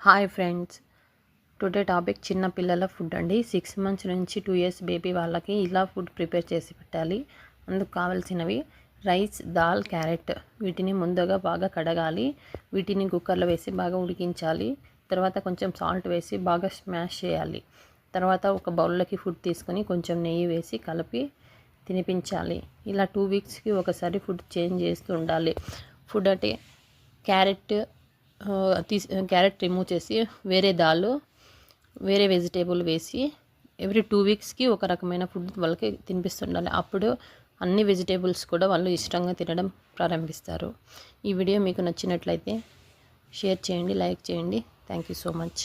Hi friends, today topic చిన్న పిల్లల food అండి. 6 months నుంచి 2 years బేబీ వాళ్ళకి ఇలా ఫుడ్ ప్రిపేర్ చేసి పెట్టాలి. అందుకు కావాల్సినవి రైస్, దాల్, క్యారెట్. వీటిని ముందుగా బాగా కడగాలి. వీటిని కుక్కర్లో వేసి బాగా ఉడికించాలి. తర్వాత కొంచెం సాల్ట్ వేసి బాగా స్మాష్ చేయాలి. తర్వాత ఒక బౌల్లోకి ఫుడ్ తీసుకొని కొంచెం నెయ్యి వేసి కలిపి తినిపించాలి. ఇలా 2 weeksకి ఒకసారి ఫుడ్ చేంజ్ చేస్తూ ఉండాలి. ఫుడ్ అంటే క్యారెట్ రిమూవ్ చేసి వేరే వెజిటేబుల్ వేసి ఎవ్రీ 2 weeksకి ఒక రకమైన ఫుడ్ వాళ్ళకి తినిపిస్తుండాలి. అప్పుడు అన్ని వెజిటేబుల్స్ కూడా వాళ్ళు ఇష్టంగా తినడం ప్రారంభిస్తారు. ఈ వీడియో మీకు నచ్చినట్లయితే షేర్ చేయండి, లైక్ చేయండి. Thank you so much.